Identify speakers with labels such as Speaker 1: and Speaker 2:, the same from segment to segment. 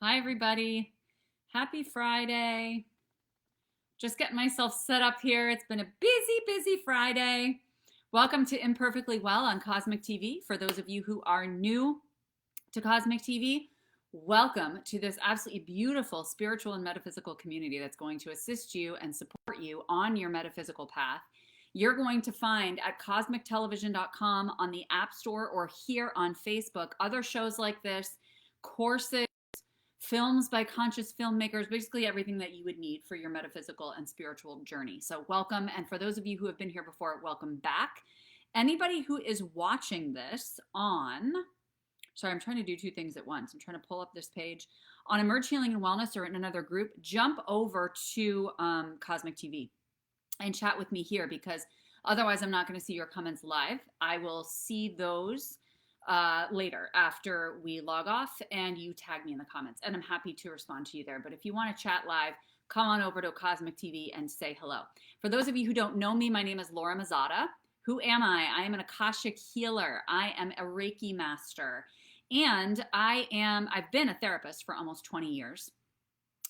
Speaker 1: Hi, everybody. Happy Friday. Just getting myself set up here. It's been a busy, busy Friday. Welcome to Imperfectly Well on Cosmic TV. For those of you who are new to Cosmic TV, welcome to this absolutely beautiful spiritual and metaphysical community that's going to assist you and support you on your metaphysical path. You're going to find at cosmictelevision.com, on the App Store, or here on Facebook other shows like this, courses, films by conscious filmmakers, basically everything that you would need for your metaphysical and spiritual journey. So welcome. And for those of you who have been here before, welcome back. Anybody who is watching this on, sorry, I'm trying to do two things at once. I'm trying to pull up this page on Emerge Healing and Wellness or in another group, jump over to Cosmic TV and chat with me here, because otherwise I'm not going to see your comments live. I will see those later after we log off and you tag me in the comments, and I'm happy to respond to you there. But if you want to chat live, come on over to Cosmic TV and say hello. For those of you who don't know me, my name is Laura Mazzotta. Who am I? I am an Akashic healer. I am a Reiki master. And I've been a therapist for almost 20 years.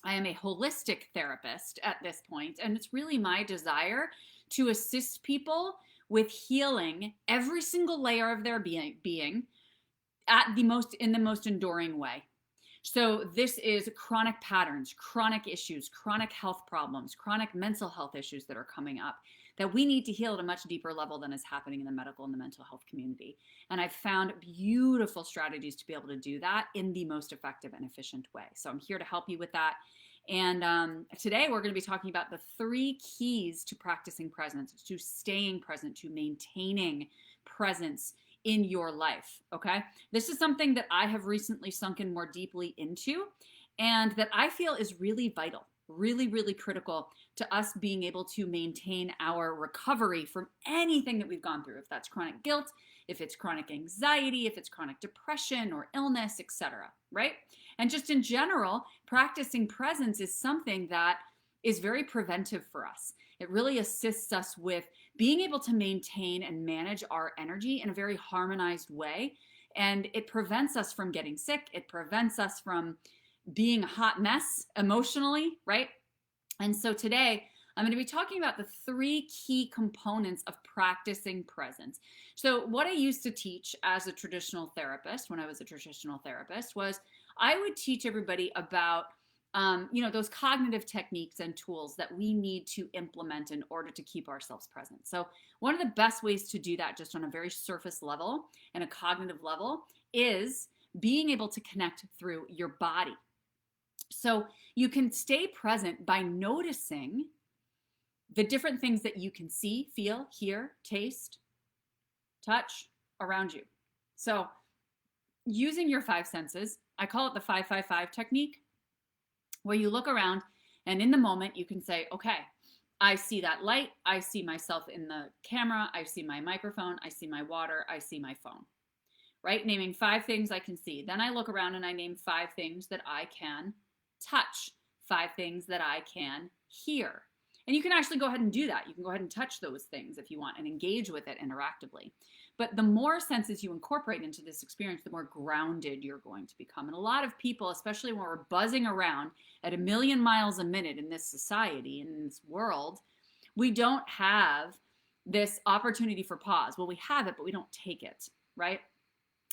Speaker 1: I am a holistic therapist at this point, and it's really my desire to assist people with healing every single layer of their being in the most enduring way. So this is chronic patterns, chronic issues, chronic health problems, chronic mental health issues that are coming up that we need to heal at a much deeper level than is happening in the medical and the mental health community. And I've found beautiful strategies to be able to do that in the most effective and efficient way. So I'm here to help you with that. And today we're going to be talking about the 3 keys to practicing presence, to staying present, to maintaining presence in your life. Okay. This is something that I have recently sunken more deeply into, and that I feel is really vital, really, really critical to us being able to maintain our recovery from anything that we've gone through. If that's chronic guilt, if it's chronic anxiety, if it's chronic depression or illness, etc. Right? And just in general, practicing presence is something that is very preventive for us. It really assists us with being able to maintain and manage our energy in a very harmonized way. And it prevents us from getting sick. It prevents us from being a hot mess emotionally, right? And so today, I'm going to be talking about the 3 key components of practicing presence. So what I used to teach as a traditional therapist, when I was a traditional therapist, was I would teach everybody about those cognitive techniques and tools that we need to implement in order to keep ourselves present. So one of the best ways to do that, just on a very surface level and a cognitive level, is being able to connect through your body. So you can stay present by noticing the different things that you can see, feel, hear, taste, touch around you. So using your 5 senses, I call it the 5-5-5 technique, where you look around and in the moment you can say, okay, I see that light, I see myself in the camera, I see my microphone, I see my water, I see my phone, right? Naming 5 things I can see. Then I look around and I name 5 things that I can touch, 5 things that I can hear. And you can actually go ahead and do that. You can go ahead and touch those things if you want and engage with it interactively. But the more senses you incorporate into this experience, the more grounded you're going to become. And a lot of people, especially when we're buzzing around at 1,000,000 miles a minute in this society, in this world, we don't have this opportunity for pause. Well, we have it, but we don't take it, right?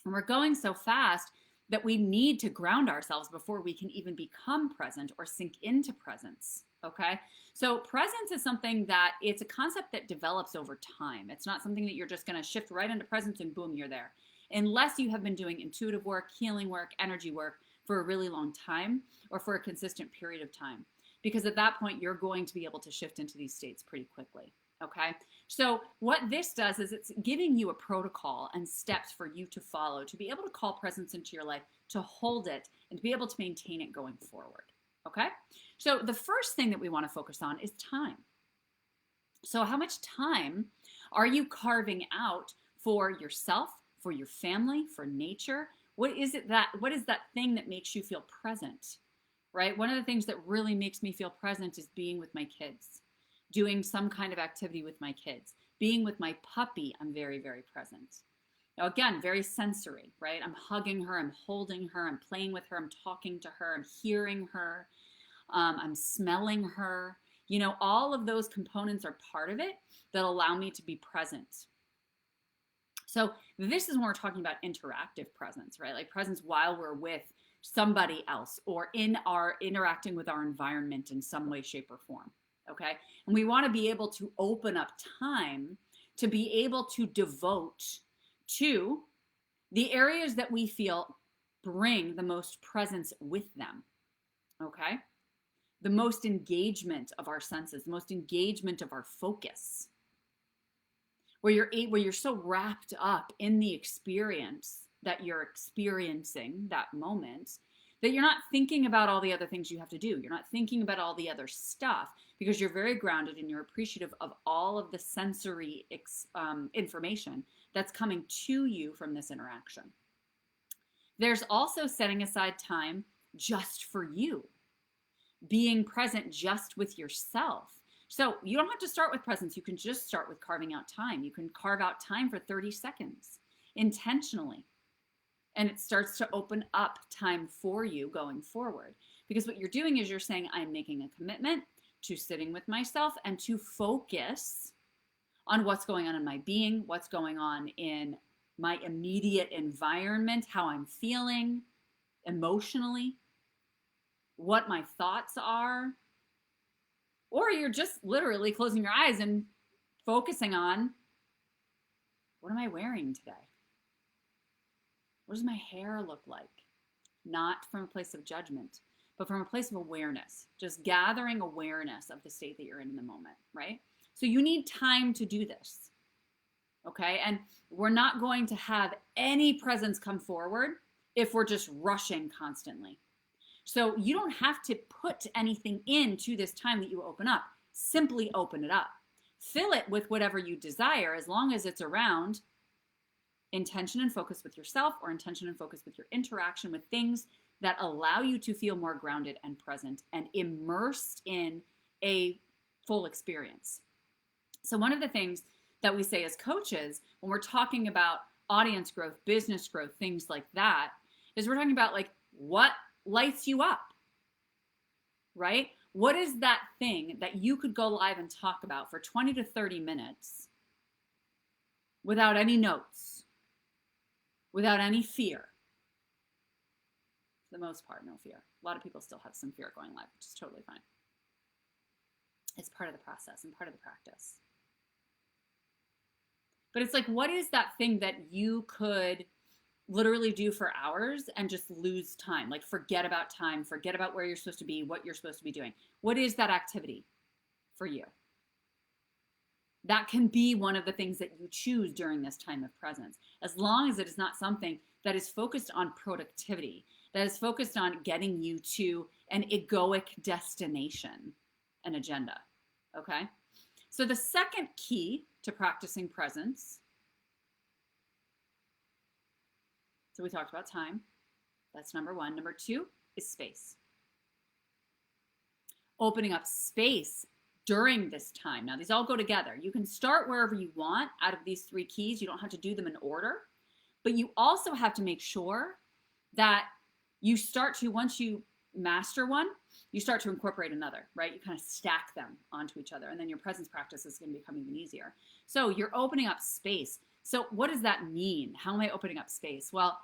Speaker 1: And we're going so fast that we need to ground ourselves before we can even become present or sink into presence. Okay. So presence is something that it's a concept that develops over time. It's not something that you're just going to shift right into presence and boom, you're there. Unless you have been doing intuitive work, healing work, energy work for a really long time or for a consistent period of time. Because at that point, you're going to be able to shift into these states pretty quickly. Okay. So what this does is it's giving you a protocol and steps for you to follow to be able to call presence into your life, to hold it, and to be able to maintain it going forward. Okay. So the first thing that we want to focus on is time. So how much time are you carving out for yourself, for your family, for nature? What is that thing that makes you feel present, right? One of the things that really makes me feel present is being with my kids, doing some kind of activity with my kids, being with my puppy. I'm very, very present. Now, again, very sensory, right? I'm hugging her, I'm holding her, I'm playing with her, I'm talking to her, I'm hearing her, I'm smelling her. You know, all of those components are part of it that allow me to be present. So this is when we're talking about interactive presence, right? Like presence while we're with somebody else or in our interacting with our environment in some way, shape, or form. Okay. And we want to be able to open up time to be able to devote to the areas that we feel bring the most presence with them. Okay. The most engagement of our senses, the most engagement of our focus, where you're so wrapped up in the experience that you're experiencing that moment that you're not thinking about all the other things you have to do. You're not thinking about all the other stuff because you're very grounded and you're appreciative of all of the sensory information that's coming to you from this interaction. There's also setting aside time just for you, being present just with yourself. So you don't have to start with presence. You can just start with carving out time. You can carve out time for 30 seconds intentionally. And it starts to open up time for you going forward. Because what you're doing is you're saying, I'm making a commitment to sitting with myself and to focus on what's going on in my being, what's going on in my immediate environment, how I'm feeling emotionally, what my thoughts are. Or you're just literally closing your eyes and focusing on, what am I wearing today? What does my hair look like? Not from a place of judgment, but from a place of awareness, just gathering awareness of the state that you're in the moment, right? So you need time to do this, okay? And we're not going to have any presence come forward if we're just rushing constantly. So you don't have to put anything into this time that you open up. Simply open it up. Fill it with whatever you desire as long as it's around intention and focus with yourself or intention and focus with your interaction with things that allow you to feel more grounded and present and immersed in a full experience. So one of the things that we say as coaches when we're talking about audience growth, business growth, things like that, is we're talking about like what lights you up, right? What is that thing that you could go live and talk about for 20 to 30 minutes without any notes, without any fear? For the most part, no fear. A lot of people still have some fear going live, which is totally fine. It's part of the process and part of the practice. But it's like, what is that thing that you could literally do for hours and just lose time? Like forget about time, forget about where you're supposed to be, what you're supposed to be doing. What is that activity for you? That can be one of the things that you choose during this time of presence, as long as it is not something that is focused on productivity, that is focused on getting you to an egoic destination, an agenda, okay? So the second key to practicing presence, so we talked about time. That's number one. Number two is space. Opening up space during this time. Now, these all go together. You can start wherever you want out of these three keys. You don't have to do them in order, but you also have to make sure that you start to, once you master one, you start to incorporate another, right? You kind of stack them onto each other, and then your presence practice is going to become even easier. So you're opening up space. So what does that mean? How am I opening up space? Well,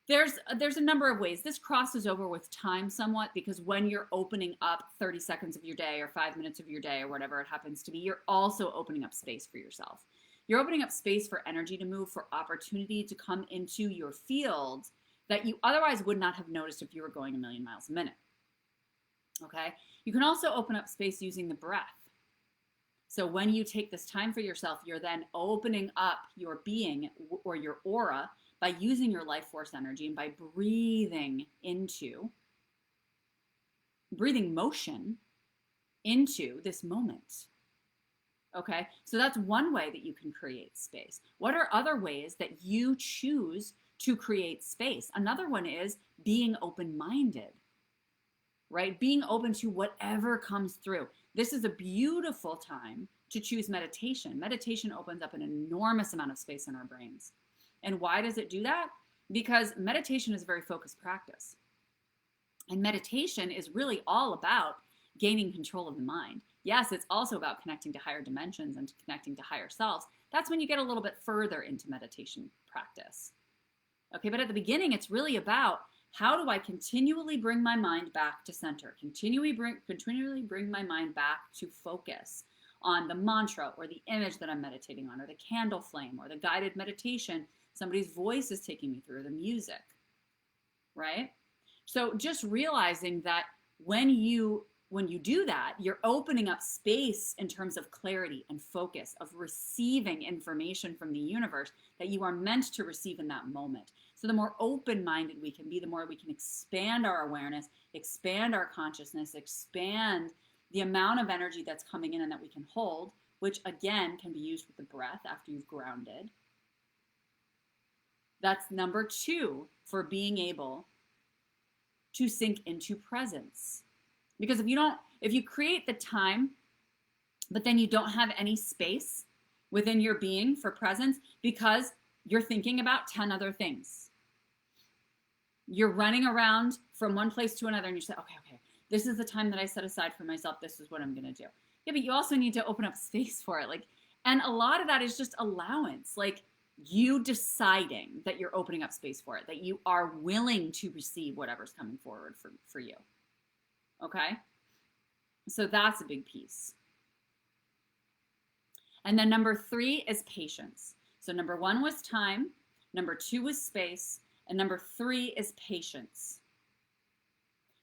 Speaker 1: there's a number of ways. This crosses over with time somewhat, because when you're opening up 30 seconds of your day or 5 minutes of your day or whatever it happens to be, you're also opening up space for yourself. You're opening up space for energy to move, for opportunity to come into your field that you otherwise would not have noticed if you were going a million miles a minute. Okay? You can also open up space using the breath. So when you take this time for yourself, you're then opening up your being or your aura by using your life force energy and by breathing motion into this moment. Okay, so that's one way that you can create space. What are other ways that you choose to create space? Another one is being open-minded, right? Being open to whatever comes through. This is a beautiful time to choose meditation. Meditation opens up an enormous amount of space in our brains. And why does it do that? Because meditation is a very focused practice. And meditation is really all about gaining control of the mind. Yes, it's also about connecting to higher dimensions and connecting to higher selves. That's when you get a little bit further into meditation practice. Okay, but at the beginning, it's really about how do I continually bring my mind back to center, continually bring my mind back to focus on the mantra or the image that I'm meditating on, or the candle flame, or the guided meditation somebody's voice is taking me through, the music, right? So just realizing that when you do that, you're opening up space in terms of clarity and focus, of receiving information from the universe that you are meant to receive in that moment. So the more open-minded we can be, the more we can expand our awareness, expand our consciousness, expand the amount of energy that's coming in and that we can hold, which again can be used with the breath after you've grounded. That's number 2 for being able to sink into presence. Because if you create the time, but then you don't have any space within your being for presence because you're thinking about 10 other things. You're running around from one place to another and you say, okay, this is the time that I set aside for myself. This is what I'm going to do. Yeah, but you also need to open up space for it. And a lot of that is just allowance. You deciding that you're opening up space for it, that you are willing to receive whatever's coming forward for you. Okay? So that's a big piece. And then number 3 is patience. So number 1 was time, number 2 was space, and number 3 is patience.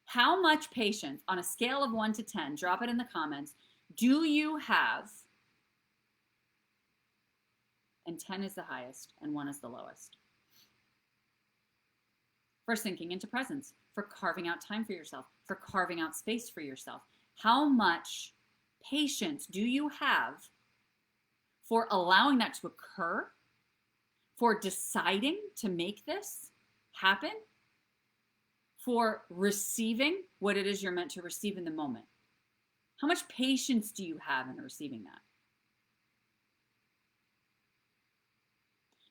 Speaker 1: How much patience, on a scale of 1 to 10, drop it in the comments, do you have? And 10 is the highest and 1 is the lowest. For sinking into presence, for carving out time for yourself, for carving out space for yourself. How much patience do you have for allowing that to occur, for deciding to make this happen, for receiving what it is you're meant to receive in the moment? How much patience do you have in receiving that?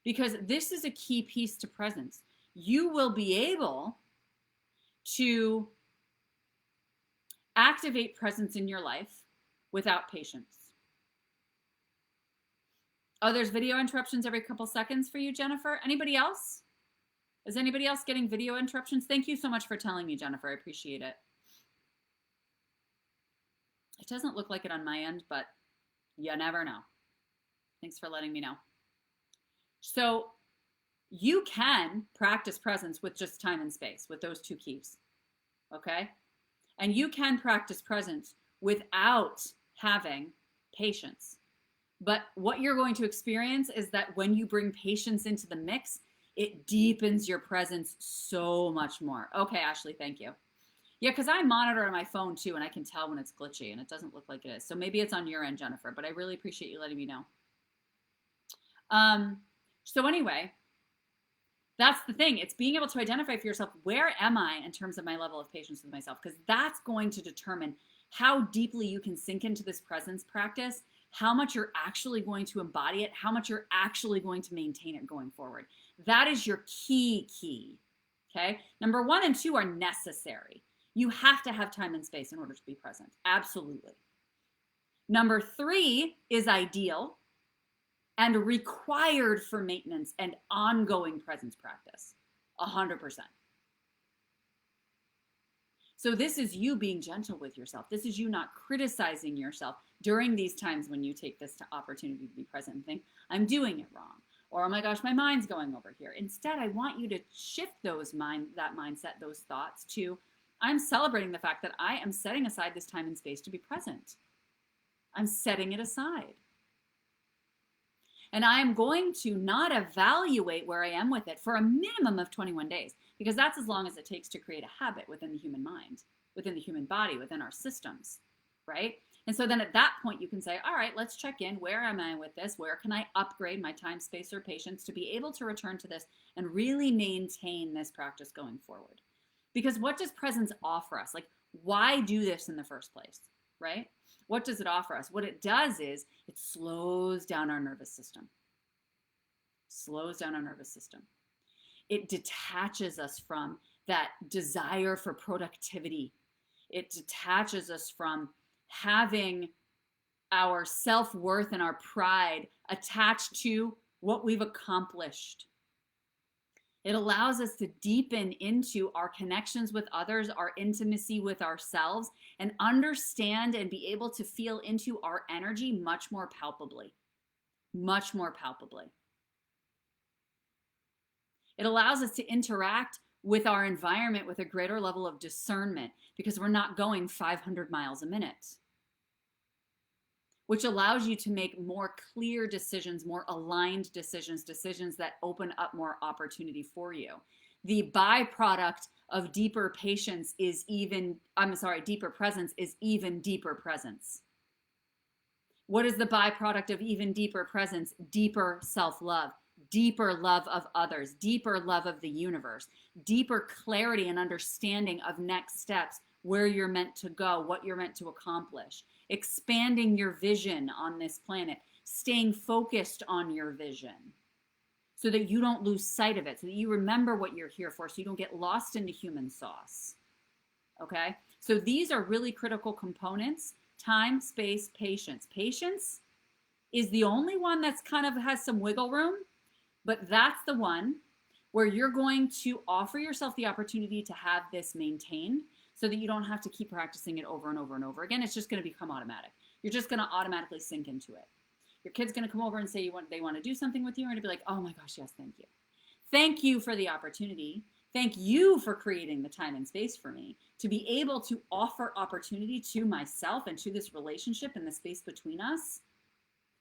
Speaker 1: Because this is a key piece to presence. You will be able to activate presence in your life without patience. Oh, there's video interruptions every couple seconds for you, Jennifer. Anybody else? Is anybody else getting video interruptions? Thank you so much for telling me, Jennifer. I appreciate it. It doesn't look like it on my end, but you never know. Thanks for letting me know. So you can practice presence with just time and space, with those 2 keys, okay? And you can practice presence without having patience. But what you're going to experience is that when you bring patience into the mix, it deepens your presence so much more. Okay, Ashley, thank you. Yeah, because I monitor on my phone too, and I can tell when it's glitchy, and it doesn't look like it is. So maybe it's on your end, Jennifer, but I really appreciate you letting me know. So anyway, that's the thing. It's being able to identify for yourself, where am I in terms of my level of patience with myself? Because that's going to determine how deeply you can sink into this presence practice, how much you're actually going to embody it, how much you're actually going to maintain it going forward. That is your key, okay? Number 1 and 2 are necessary. You have to have time and space in order to be present. Absolutely. Number 3 is ideal and required for maintenance and ongoing presence practice, 100%. So this is you being gentle with yourself. This is you not criticizing yourself during these times when you take this opportunity to be present and think, I'm doing it wrong. Or, oh my gosh, my mind's going over here. Instead, I want you to shift that mindset, those thoughts to, I'm celebrating the fact that I am setting aside this time and space to be present. I'm setting it aside. And I am going to not evaluate where I am with it for a minimum of 21 days, because that's as long as it takes to create a habit within the human mind, within the human body, within our systems, right? And so then at that point, you can say, all right, let's check in. Where am I with this? Where can I upgrade my time, space, or patience to be able to return to this and really maintain this practice going forward? Because what does presence offer us? Why do this in the first place, right? What does it offer us? What it does is it slows down our nervous system. slows down our nervous system. It detaches us from that desire for productivity. It detaches us from having our self-worth and our pride attached to what we've accomplished. It allows us to deepen into our connections with others, our intimacy with ourselves, and understand and be able to feel into our energy much more palpably. Much more palpably. It allows us to interact with our environment with a greater level of discernment because we're not going 500 miles a minute, which allows you to make more clear decisions, more aligned decisions, decisions that open up more opportunity for you. The byproduct of deeper presence is even deeper presence. What is the byproduct of even deeper presence? Deeper self-love, deeper love of others, deeper love of the universe, deeper clarity and understanding of next steps, where you're meant to go, what you're meant to accomplish, expanding your vision on this planet, staying focused on your vision so that you don't lose sight of it, so that you remember what you're here for, so you don't get lost into human sauce. Okay? So these are really critical components: time, space, patience. Patience is the only one that's kind of has some wiggle room, but that's the one where you're going to offer yourself the opportunity to have this maintained so that you don't have to keep practicing it over and over and over again. It's just going to become automatic. You're just going to automatically sink into it. Your kid's going to come over and say they want to do something with you, and you're going to be like, oh my gosh, yes, thank you. Thank you for the opportunity. Thank you for creating the time and space for me to be able to offer opportunity to myself and to this relationship and the space between us,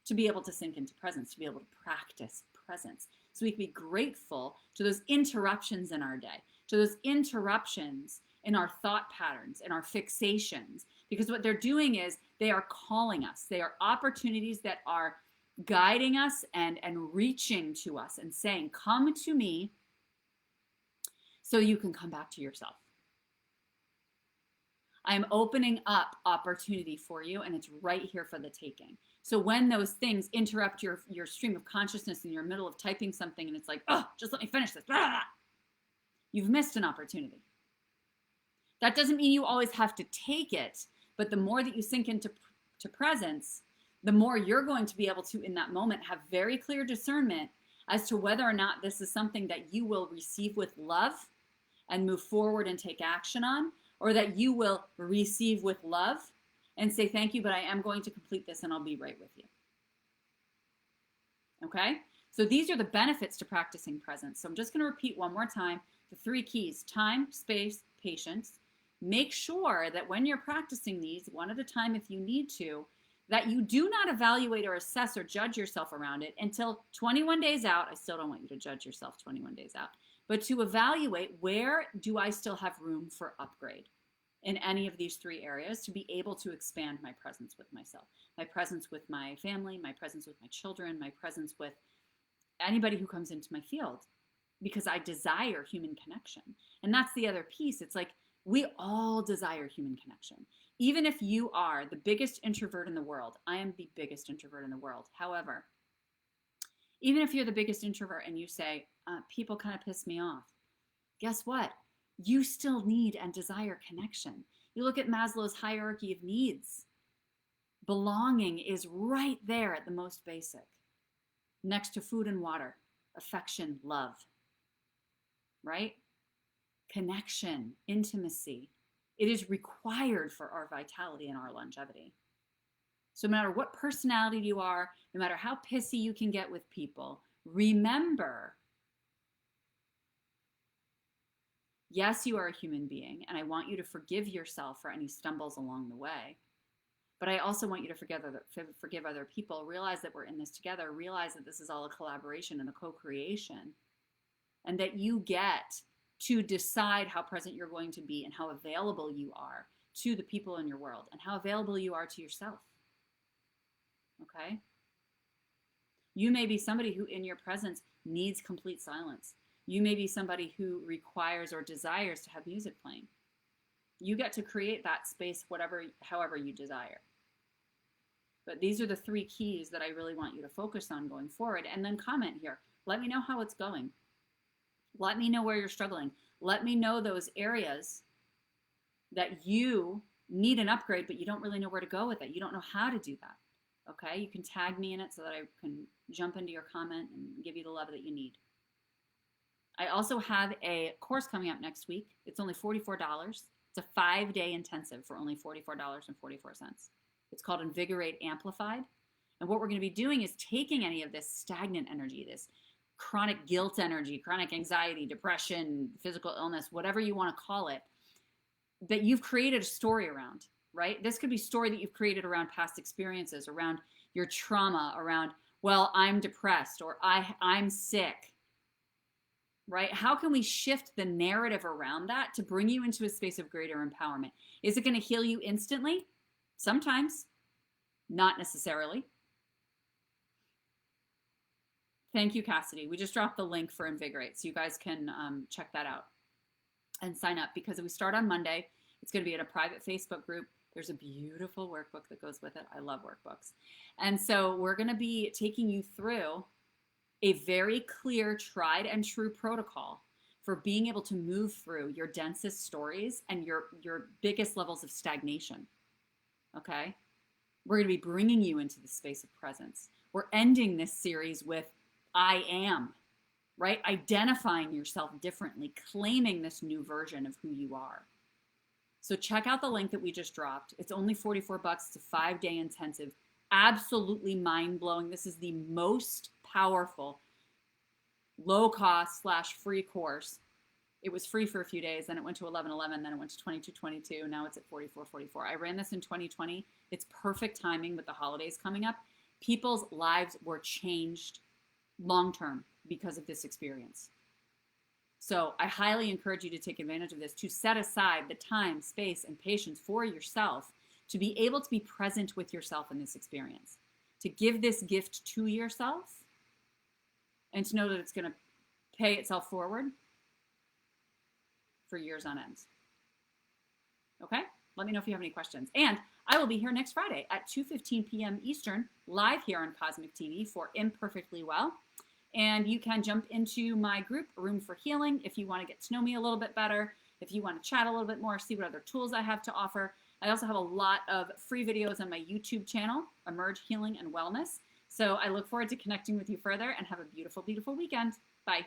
Speaker 1: to be able to sink into presence, to be able to practice presence. So we can be grateful to those interruptions in our day, to those interruptions in our thought patterns, in our fixations, because what they're doing is they are calling us. They are opportunities that are guiding us and reaching to us and saying, come to me so you can come back to yourself. I'm opening up opportunity for you, and it's right here for the taking. So when those things interrupt your stream of consciousness in your middle of typing something and it's like, oh, just let me finish this, you've missed an opportunity. That doesn't mean you always have to take it, but the more that you sink into presence, the more you're going to be able to, in that moment, have very clear discernment as to whether or not this is something that you will receive with love and move forward and take action on, or that you will receive with love and say, thank you, but I am going to complete this and I'll be right with you. Okay? So these are the benefits to practicing presence. So I'm just going to repeat one more time the 3 keys: time, space, patience. Make sure that when you're practicing these, one at a time if you need to, that you do not evaluate or assess or judge yourself around it until 21 days out. I still don't want you to judge yourself 21 days out, but to evaluate, where do I still have room for upgrade in any of these 3 areas to be able to expand my presence with myself, my presence with my family, my presence with my children, my presence with anybody who comes into my field, because I desire human connection. And that's the other piece. It's like, we all desire human connection. Even if you are the biggest introvert in the world, I am the biggest introvert in the world. However, even if you're the biggest introvert and you say, people kind of piss me off, guess what? You still need and desire connection. You look at Maslow's hierarchy of needs. Belonging is right there at the most basic, next to food and water, affection, love, right? Connection, intimacy. It is required for our vitality and our longevity. So no matter what personality you are, no matter how pissy you can get with people, remember, yes, you are a human being, and I want you to forgive yourself for any stumbles along the way. But I also want you to forgive other people. Realize that we're in this together. Realize that this is all a collaboration and a co-creation, and that you get to decide how present you're going to be and how available you are to the people in your world and how available you are to yourself. Okay? You may be somebody who in your presence needs complete silence. You may be somebody who requires or desires to have music playing. You get to create that space however you desire. But these are the 3 keys that I really want you to focus on going forward. And then comment here. Let me know how it's going. Let me know where you're struggling. Let me know those areas that you need an upgrade, but you don't really know where to go with it. You don't know how to do that. Okay? You can tag me in it so that I can jump into your comment and give you the love that you need. I also have a course coming up next week. It's only $44. It's a 5-day intensive for only $44.44. It's called Invigorate Amplified. And what we're going to be doing is taking any of this stagnant energy, this chronic guilt energy, chronic anxiety, depression, physical illness, whatever you want to call it, that you've created a story around, right? This could be a story that you've created around past experiences, around your trauma, around, well, I'm depressed or I'm sick, right? How can we shift the narrative around that to bring you into a space of greater empowerment? Is it going to heal you instantly? Sometimes, not necessarily. Thank you, Cassidy. We just dropped the link for Invigorate, so you guys can check that out and sign up, because we start on Monday. It's going to be at a private Facebook group. There's a beautiful workbook that goes with it. I love workbooks. And so we're going to be taking you through a very clear, tried and true protocol for being able to move through your densest stories and your biggest levels of stagnation. Okay? We're going to be bringing you into the space of presence. We're ending this series with I am, right? Identifying yourself differently, claiming this new version of who you are. So check out the link that we just dropped. It's only $44. It's a 5-day intensive. Absolutely mind-blowing. This is the most powerful, low-cost / free course. It was free for a few days, then it went to $11.11, then it went to $22.22, now it's at $44.44. I ran this in 2020. It's perfect timing with the holidays coming up. People's lives were changed long-term because of this experience. So I highly encourage you to take advantage of this, to set aside the time, space, and patience for yourself to be able to be present with yourself in this experience, to give this gift to yourself, and to know that it's going to pay itself forward for years on end. Okay? Let me know if you have any questions. And I will be here next Friday at 2:15 p.m. Eastern, live here on Cosmic TV for Imperfectly Well. And you can jump into my group, Room for Healing, if you want to get to know me a little bit better, if you want to chat a little bit more, see what other tools I have to offer. I also have a lot of free videos on my YouTube channel, Emerge Healing and Wellness. So I look forward to connecting with you further, and have a beautiful, beautiful weekend. Bye.